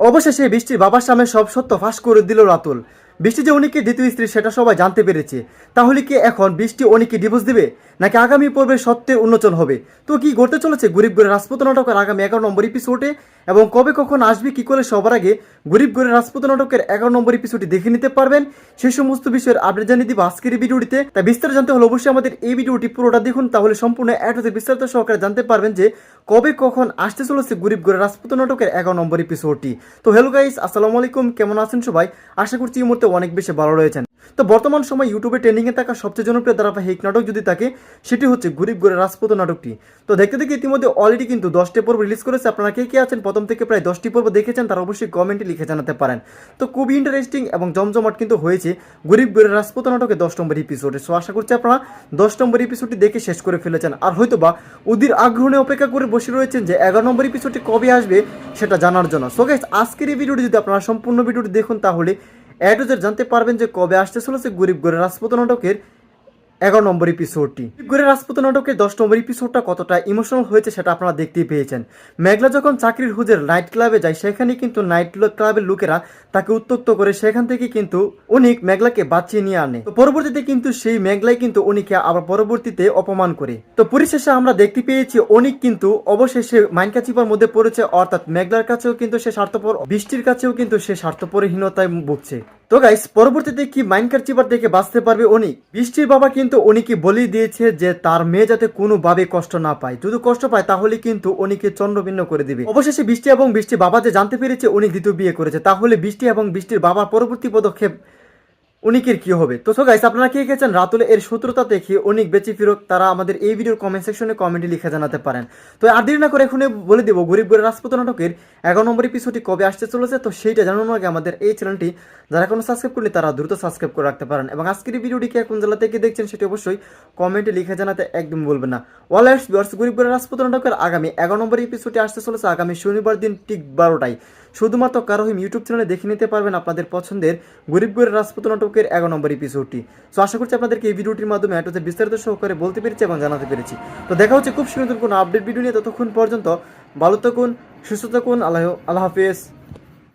অবশেষে বৃষ্টির বাবার সামনে সব সত্য ফাঁস করে দিল রাতুল। বৃষ্টি যে অনিকের দ্বিতীয় স্ত্রী সেটা সবাই জানতে পেরেছে। তাহলে কি এখন বৃষ্টি অনিককে ডিভোর্স দিবে, নাকি আগামী পর্বে সত্যের উন্মোচন হবে? তো কি ঘটতে চলেছে গরিব ঘরের রাজপুত নাটকের আগামী 11 নম্বর এপিসোডে, এবং কবে কখন আসবে কি করে সবার আগে গরিব ঘরের রাজপুত নাটকের 11 নম্বর এপিসোডটি দেখে নিতে পারবেন, সেই সমস্ত বিষয়ের আপডেট জানিয়ে দিব আজকের এই ভিডিওটিতে। তাই বিস্তারিত জানতে হলে অবশ্যই আমাদের এই ভিডিওটি পুরোটা দেখুন, তাহলে সম্পূর্ণ বিস্তারিত সহকারে জানতে পারবেন যে কবে কখন আসতে চলেছে গরিব ঘরের রাজপুত নাটকের 11 নম্বর এপিসোডটি। তো হ্যালো গাইস, আসসালামু আলাইকুম, কেমন আছেন সবাই? আশা করছি এই মুহূর্তে অনেক বেশি ভালো রয়েছেন। তো বর্তমান সময় ইউটিউবে ট্রেন্ডিংয়ে থাকা সবচেয়ে জনপ্রিয় ধারাবাহিক নাটক যদি থাকে সেটি হচ্ছে গরিব ঘরের রাজপুত নাটকটি। তো দেখতে দেখতে ইতিমধ্যে অলরেডি কিন্তু 10টি পর্ব রিলিজ করেছে। আপনারা কে কে আছেন প্রথম থেকে প্রায় 10টি পর্ব দেখেছেন তারা অবশ্যই কমেন্টে লিখে জানাতে পারেন। তো খুবই ইন্টারেস্টিং এবং জমজমাট কিন্তু হয়েছে গরিব ঘরের রাজপুত নাটকের 10 নম্বর এপিসোডে। সো আশা করছি আপনারা 10 নম্বর এপিসোডটি দেখে শেষ করে ফেলেছেন, আর হয়তো বা ওদের আগ্রহে অপেক্ষা করে বসে রয়েছেন যে 11 নম্বর এপিসোডটি কবে আসবে সেটা জানার জন্য। সো গাইস, আজকের এই ভিডিওটি যদি আপনারা সম্পূর্ণ ভিডিওটি দেখুন তাহলে জানতে পারবেন যে কবে আসতে চলেছে গরিব ঘরের রাজপুত নাটকের 11 নম্বর এপিসোডটি। গরিব ঘরের রাজপুত নাটকের 10 নম্বর এপিসোডটা কতটা ইমোশনাল হয়েছে সেটা আপনারা দেখতেই পেয়েছেন। মেঘলা যখন চাকরির খুঁজে নাইট ক্লাবে যায়, সেখানে কিন্তু নাইট ক্লাবের লোকেরা তাকে উত্ত্যক্ত করে, সেখান থেকে কিন্তু অনিক মেঘলাকে বাঁচিয়ে নিয়ে আনে। তো পরবর্তীতে কিন্তু সেই মেঘলাই কিন্তু অনিককে আবার পরবর্তীতে অপমান করে। তো পরিশেষে আমরা দেখতে পেয়েছি অনিক কিন্তু অবশেষে মাইনকা চিপার মধ্যে পড়েছে, অর্থাৎ মেঘলার কাছেও কিন্তু সে স্বার্থপর, বৃষ্টির কাছেও কিন্তু সে স্বার্থপরহীনতায় ভুগছে। তো গাইস, পরবর্তীতে কি মাইনকার চিপার থেকে বাঁচতে পারবে অনিক? বৃষ্টির বাবা কিন্তু অনিককে বলেই দিয়েছে যে তার মেয়ে যাতে কোনোভাবে কষ্ট না পায়, যদি কষ্ট পায় তাহলে কিন্তু অনিককে চন্দ্রভিন্ন করে দিবে। অবশেষে বৃষ্টি এবং বৃষ্টির বাবা যে জানতে পেরেছে অনিক দ্বিতীয় বিয়ে করেছে, তাহলে বৃষ্টি এবং বৃষ্টির বাবার পরবর্তী পদক্ষেপ অনিকের কি হবে? তো গাইস, আপনারা কে গেছেন রাতুল এর শত্রুতা দেখে অনিক বেঁচে ফিরুক, তারা আমাদের এই ভিডিওর কমেন্ট সেকশনে কমেন্টে লিখে জানাতে পারেন। তো আর দেরি না করে এখন বলে দেবো গরিব ঘরের রাজপুত নাটকের 11 নম্বর এপিসোডটি কবে আসতে চলেছে। তো সেইটা জানানোর আগে আমাদের এই চ্যানেলটি যারা কোনো সাবস্ক্রাইব করলে তারা দ্রুত সাবস্ক্রাইব করে রাখতে পারেন, এবং আজকের এই ভিডিওটিকে কোন জেলা থেকে দেখছেন সেটি অবশ্যই কমেন্টে লিখে জানাতে একদম বলবেন না। অল আইটস ভিউয়ার্স, গরিব ঘরের রাজপুত নাটকের আগামী 11 নম্বর এপিসোডটি আসতে চলেছে আগামী শনিবার দিন ঠিক 12টায়। শুধুমাত্র কারোহিম ইউটিউব চ্যানেলে দেখে নিতে পারবেন আপনাদের পছন্দের গরিব ঘরের রাজপুত নাটকের 11 নম্বর এপিসোডটি। সো আশা করছি আপনাদেরকে এই ভিডিওটির মাধ্যমে বিস্তারিত সহকারে বলতে পেরেছি এবং জানাতে পেরেছি। তো দেখা হচ্ছে খুব সুন্দর কোনো আপডেট ভিডিও নিয়ে, ততক্ষণ পর্যন্ত ভালো থাকুন, সুস্থ থাকুন, আল্লাহ হাফেজ।